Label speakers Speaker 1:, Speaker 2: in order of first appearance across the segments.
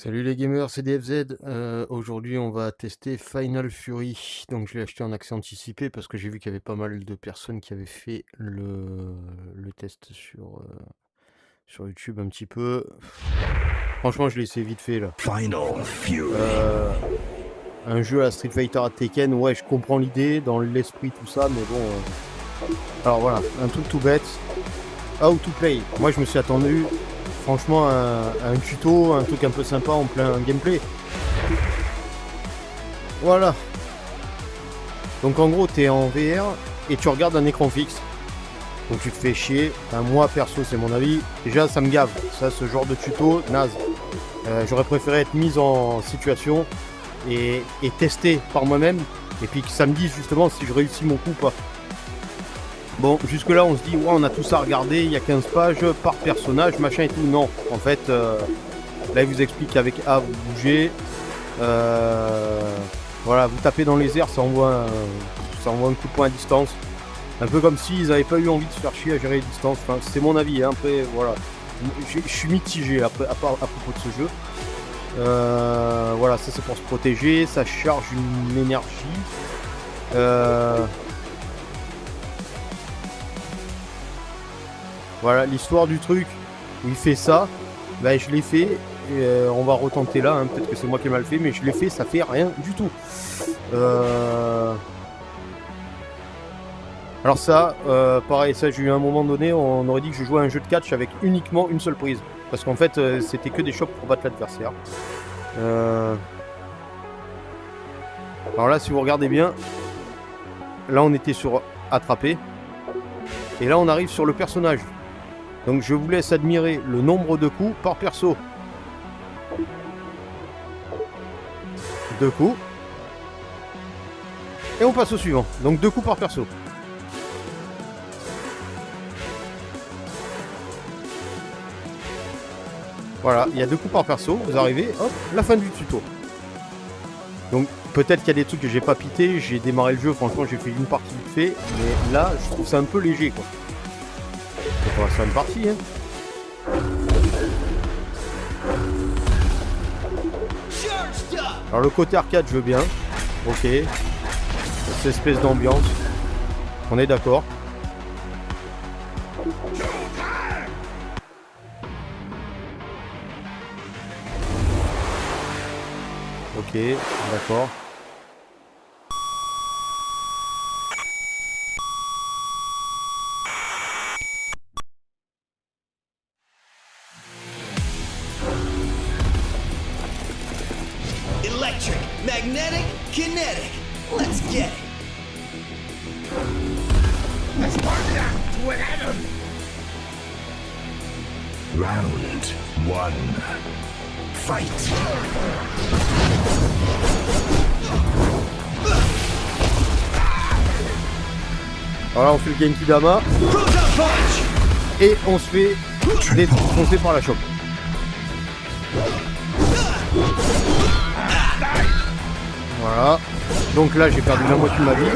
Speaker 1: Salut les gamers, c'est DFZ. Aujourd'hui, on va tester Final Fury. Donc, je l'ai acheté en accès anticipé parce que j'ai vu qu'il y avait pas mal de personnes qui avaient fait le test sur YouTube un petit peu. Franchement, je l'ai essayé vite fait là.
Speaker 2: Final Fury.
Speaker 1: Un jeu à Street Fighter à Tekken, ouais, je comprends l'idée, dans l'esprit, tout ça, mais bon. Alors voilà, un truc tout bête. How to play. Moi, je me suis attendu. Franchement, un tuto, un truc un peu sympa en plein gameplay. Voilà. Donc en gros, t'es en VR et tu regardes un écran fixe. Donc tu te fais chier. Enfin, moi perso, c'est mon avis. Déjà, ça me gave. Ça, ce genre de tuto, naze. J'aurais préféré être mise en situation et tester par moi-même. Et puis que ça me dise justement si je réussis mon coup ou pas. Bon, jusque là on se dit, ouais, on a tout ça à regarder, il y a 15 pages par personnage, machin et tout. Non, en fait, là il vous explique qu'avec A vous bougez. Voilà, vous tapez dans les airs, ça envoie un coup de poing à distance. Un peu comme s'ils n'avaient pas eu envie de se faire chier à gérer les distances. Enfin, c'est mon avis, hein. Après, voilà. Je suis mitigé à propos de ce jeu. Voilà, ça c'est pour se protéger, ça charge une énergie. Voilà, l'histoire du truc où il fait ça, bah, je l'ai fait, et, on va retenter là, hein, peut-être que c'est moi qui ai mal fait, mais je l'ai fait, ça fait rien du tout. Alors ça, pareil, ça j'ai eu à un moment donné, on aurait dit que je jouais à un jeu de catch avec uniquement une seule prise. Parce qu'en fait, c'était que des chocs pour battre l'adversaire. Alors là, si vous regardez bien, là on était sur attraper, et là on arrive sur le personnage. Donc je vous laisse admirer le nombre de coups par perso. 2 coups. Et on passe au suivant. Donc 2 coups par perso. Voilà, il y a 2 coups par perso. Vous arrivez, hop, la fin du tuto. Donc peut-être qu'il y a des trucs que j'ai pas pité. J'ai démarré le jeu, franchement j'ai fait une partie vite fait. Mais là, je trouve ça un peu léger quoi. On va faire une partie, hein. Alors le côté arcade, je veux bien. Ok. Cette espèce d'ambiance. On est d'accord. Ok, d'accord.
Speaker 2: Electric, magnetic, kinetic. Let's get it. Let's burn it out to an atom. Round 1. Fight.
Speaker 1: Alors là, on fait le Genki Dama. Et on se fait défoncer par la chope. Voilà. Donc là, j'ai perdu la moitié de ma vie.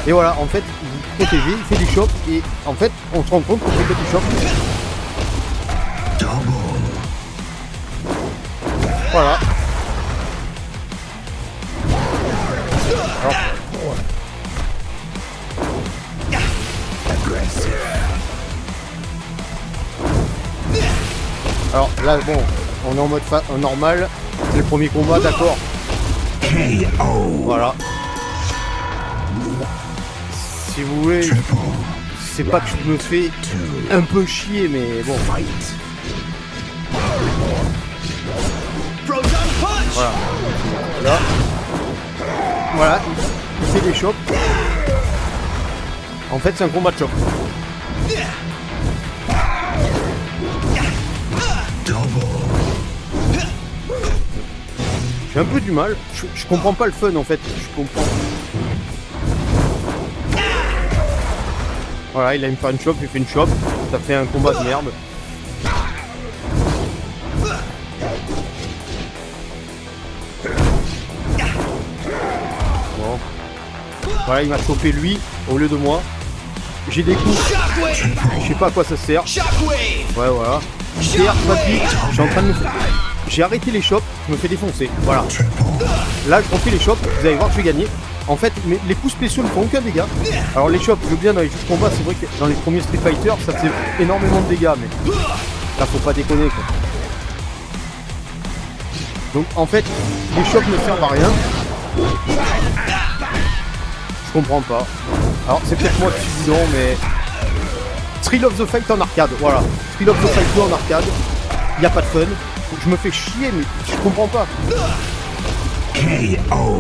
Speaker 1: Et voilà, en fait, vous protégez, il fait du choc. Et en fait, on se rend compte qu'on fait que du choc. Voilà. Alors là, bon, on est en mode normal. C'est le premier combat, d'accord. Voilà. Si vous voulez, c'est pas que je me fais un peu chier, mais bon. Voilà. Là. Voilà. Il fait des chocs. En fait, c'est un combat de choc. J'ai un peu du mal. Je comprends pas le fun en fait. Je comprends. Voilà, il a me faire une chope, il fait une chope. Ça fait un combat de merde. Bon. Voilà, il m'a chopé lui au lieu de moi. J'ai des coups. Je sais pas à quoi ça sert. Ouais, voilà. Terre, pas de vite. Je suis en train de me faire. j'ai arrêté les shops, je me fais défoncer. Voilà. Là, je refais les shops, vous allez voir que je vais gagner. En fait, les coups spéciaux ne font aucun dégât. Alors les shops, je veux bien dans les jeux de combat, c'est vrai que dans les premiers Street Fighter, ça faisait énormément de dégâts, mais là, faut pas déconner, quoi. Donc en fait, les shops ne servent à rien. Je comprends pas. Alors c'est peut-être moi qui suis bidon, mais... Thrill of the Fight en arcade, voilà. Thrill of the Fight 2 en arcade. Y a pas de fun. Je me fais chier, mais je comprends pas.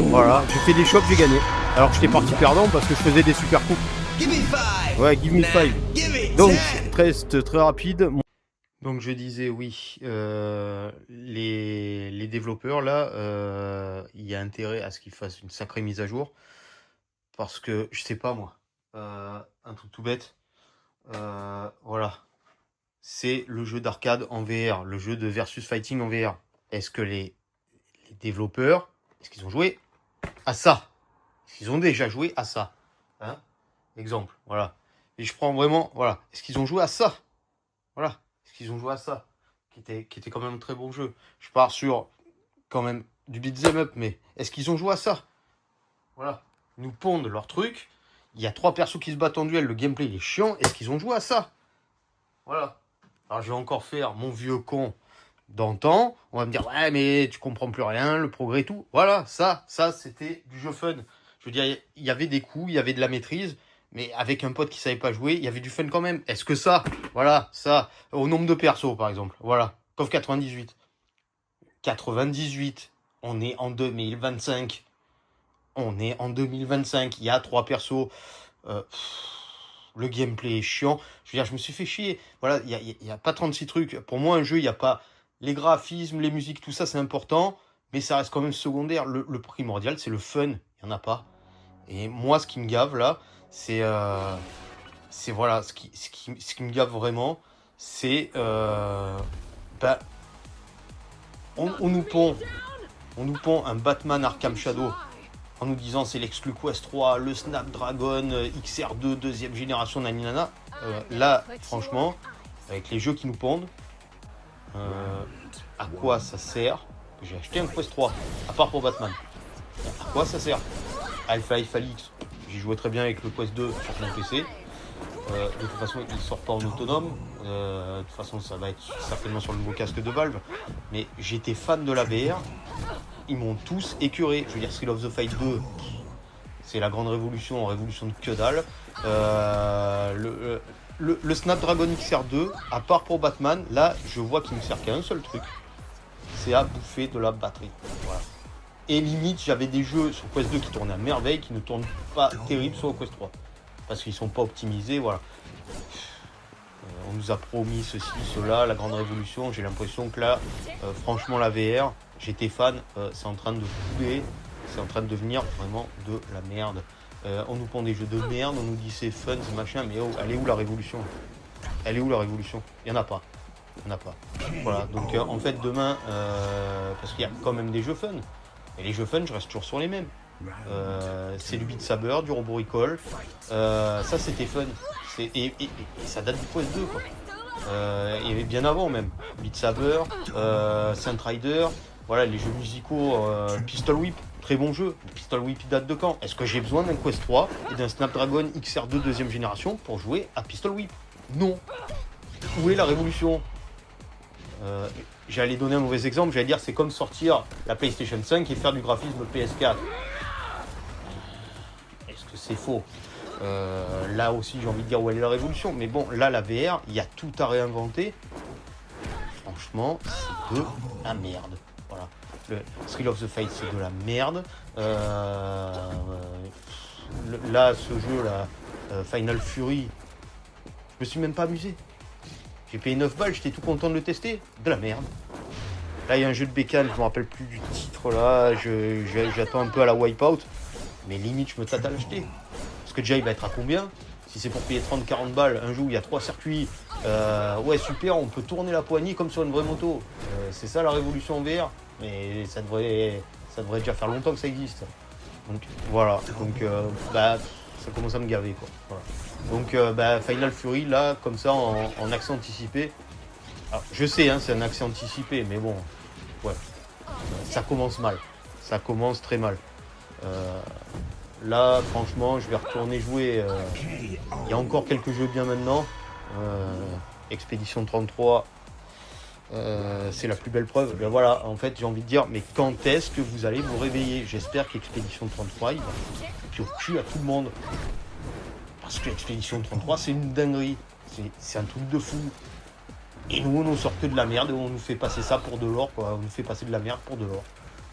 Speaker 1: Voilà, j'ai fait des shops, j'ai gagné. Alors que j'étais parti perdant parce que je faisais des super coups. Ouais, give me five. Donc, très rapide. Donc je disais oui, les développeurs là, il y a intérêt à ce qu'ils fassent une sacrée mise à jour. Parce que, je sais pas moi, un truc tout bête, voilà. C'est le jeu d'arcade en VR, le jeu de versus fighting en VR. Est-ce que les développeurs, est-ce qu'ils ont joué à ça? Est-ce qu'ils ont déjà joué à ça? Hein? Exemple, voilà. Et je prends vraiment, voilà. Est-ce qu'ils ont joué à ça? Voilà. Est-ce qu'ils ont joué à ça? Qui était quand même un très bon jeu. Je pars sur, quand même, du beat'em up, mais est-ce qu'ils ont joué à ça? Voilà. Ils nous pondent leur truc. Il y a 3 persos qui se battent en duel, le gameplay il est chiant. Est-ce qu'ils ont joué à ça? Voilà. Alors je vais encore faire mon vieux con d'antan. On va me dire, ouais, mais tu comprends plus rien, le progrès et tout. Voilà, ça c'était du jeu fun. Je veux dire, il y avait des coups, il y avait de la maîtrise, mais avec un pote qui savait pas jouer, il y avait du fun quand même. Est-ce que ça, voilà, ça, au nombre de persos par exemple, voilà, KOF 98. 98, on est en 2025. On est en 2025, il y a 3 persos. Le gameplay est chiant. Je veux dire, je me suis fait chier. Voilà, il y a pas 36 trucs. Pour moi, un jeu, il n'y a pas les graphismes, les musiques, tout ça, c'est important. Mais ça reste quand même secondaire. Le primordial, c'est le fun. Il n'y en a pas. Et moi, ce qui me gave, là, c'est voilà, ce qui me gave vraiment, c'est... bah, on nous pond un Batman Arkham Shadow en nous disant c'est l'exclu Quest 3, le Snapdragon XR2 deuxième génération naninana. Là, franchement, avec les jeux qui nous pondent, à quoi ça sert? J'ai acheté un Quest 3, à part pour Batman. À quoi ça sert? Alpha Alix, j'y jouais très bien avec le Quest 2 sur mon PC. De toute façon, il ne sort pas en autonome. De toute façon, ça va être certainement sur le nouveau casque de Valve. Mais j'étais fan de la VR. Ils m'ont tous écœuré. Je veux dire, Thrill of the Fight 2, c'est la grande révolution, révolution de que dalle. Le Snapdragon XR2, à part pour Batman, là, je vois qu'il ne me sert qu'à un seul truc. C'est à bouffer de la batterie. Voilà. Et limite, j'avais des jeux sur Quest 2 qui tournaient à merveille, qui ne tournent pas terrible sur le Quest 3. Parce qu'ils sont pas optimisés, voilà. On nous a promis ceci, cela, la grande révolution. J'ai l'impression que là, franchement, la VR, j'étais fan, c'est en train de couler, c'est en train de devenir vraiment de la merde. On nous pond des jeux de merde, on nous dit c'est fun, c'est machin, mais oh, elle est où la révolution? Elle est où la révolution? Il n'y en a pas. Il n'y en a pas. Voilà, donc en fait, demain, parce qu'il y a quand même des jeux fun. Et les jeux fun, je reste toujours sur les mêmes. C'est du Beat Saber, du Robo Recall. Ça, c'était fun. Et ça date du Quest 2, quoi. Il y avait bien avant même. Beat Saber, Saint Rider, voilà, les jeux musicaux, Pistol Whip, très bon jeu. Pistol Whip, il date de quand? Est-ce que j'ai besoin d'un Quest 3 et d'un Snapdragon XR2 deuxième génération pour jouer à Pistol Whip? Non. Où est la révolution? J'allais donner un mauvais exemple, j'allais dire c'est comme sortir la PlayStation 5 et faire du graphisme PS4. Est-ce que c'est faux? Là aussi j'ai envie de dire où elle est la révolution, mais bon, là la VR, il y a tout à réinventer. Franchement, c'est de la merde. Voilà. Le Thrill of the Fight, c'est de la merde. Là, ce jeu là, Final Fury, je me suis même pas amusé. J'ai payé 9 balles, j'étais tout content de le tester. De la merde. Là, il y a un jeu de bécane, je me rappelle plus du titre là. J'attends un peu à la Wipeout. Mais limite, je me tâte à l'acheter. Parce que déjà, il va être à combien? Si c'est pour payer 30-40 balles, un jeu où il y a 3 circuits. Ouais, super, on peut tourner la poignée comme sur une vraie moto. C'est ça la révolution en VR. Mais ça devrait déjà faire longtemps que ça existe. Donc voilà. Donc bah, ça commence à me gaver, quoi. Voilà. Donc Final Fury, là, comme ça, en accès anticipé. Alors, je sais, hein, c'est un accès anticipé, mais bon, ouais, ça commence mal. Ça commence très mal. Là, franchement, je vais retourner jouer. Il y a encore quelques jeux bien maintenant. Expédition 33, c'est la plus belle preuve. Ben voilà, en fait, j'ai envie de dire, mais quand est-ce que vous allez vous réveiller? J'espère qu'Expédition 33, il va foutre au cul à tout le monde. Parce que Expédition 33, c'est une dinguerie. C'est un truc de fou. Et nous, on nous sort que de la merde et on nous fait passer ça pour de l'or, quoi. On nous fait passer de la merde pour de l'or.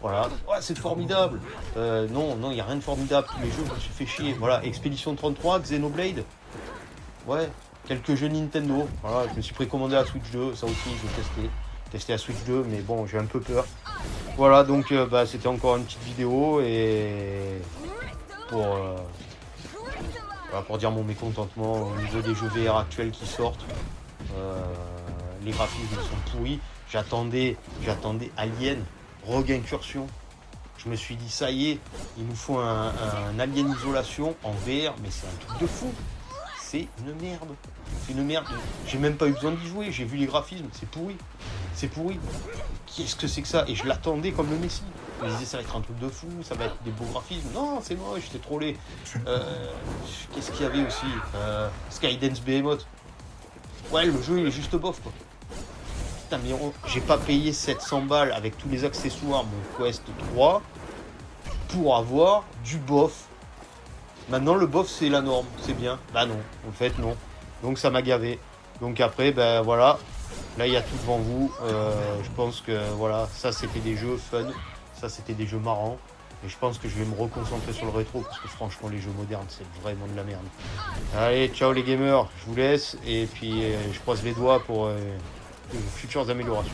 Speaker 1: Voilà, ouais, c'est formidable. Non, il n'y a rien de formidable. Tous les jeux, je me suis fait chier. Voilà, Expédition 33, Xenoblade. Ouais, quelques jeux Nintendo. Voilà, je me suis précommandé la Switch 2. Ça aussi, je vais tester la Switch 2, mais bon, j'ai un peu peur. Voilà, donc c'était encore une petite vidéo et pour dire mon mécontentement au niveau des jeux VR actuels qui sortent. Les graphismes sont pourris. J'attendais Alien, Rogue Incursion. Je me suis dit, ça y est, il nous faut un Alien Isolation en VR, mais c'est un truc de fou. C'est une merde. C'est une merde. J'ai même pas eu besoin d'y jouer. J'ai vu les graphismes. C'est pourri. C'est pourri. Qu'est-ce que c'est que ça? Et je l'attendais comme le Messi. Je me disais, ça va être un truc de fou. Ça va être des beaux graphismes. Non, c'est moche. J'étais trollé. Qu'est-ce qu'il y avait aussi Skydance Behemoth. Ouais, le jeu, il est juste bof, quoi. Putain, mais j'ai pas payé 700 balles avec tous les accessoires, mon Quest 3, pour avoir du bof. Maintenant, le bof, c'est la norme, c'est bien. Bah non, en fait, non. Donc, ça m'a gavé. Donc, après, ben voilà. Là, il y a tout devant vous. Je pense que, voilà, ça, c'était des jeux fun. Ça, c'était des jeux marrants. Et je pense que je vais me reconcentrer sur le rétro, parce que franchement, les jeux modernes, c'est vraiment de la merde. Allez, ciao les gamers, je vous laisse. Et puis, je croise les doigts pour de futures améliorations.